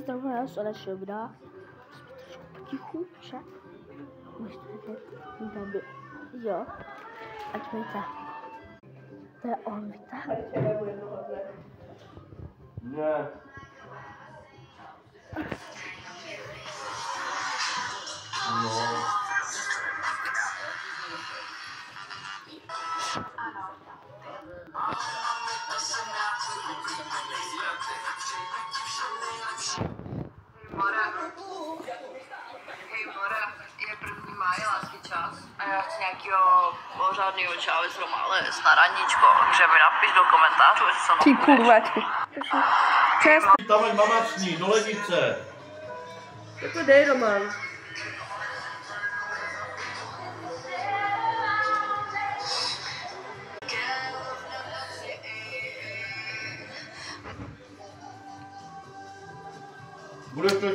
zdravím vás, Aleš Videa. Jsme trošku potichu, že? Můžete tady, jo. Ať víte. To je on, víte? Ne. No. Je 1. máj, lásky čas a já chci nějakýho pořádnýho čáve s Roma, ale s naradničkou, takže mi napiš do komentářů, jestli se Ty kurvačky. Tam ať mama sní, do lednice. Tak to dej, Roman. Budeš to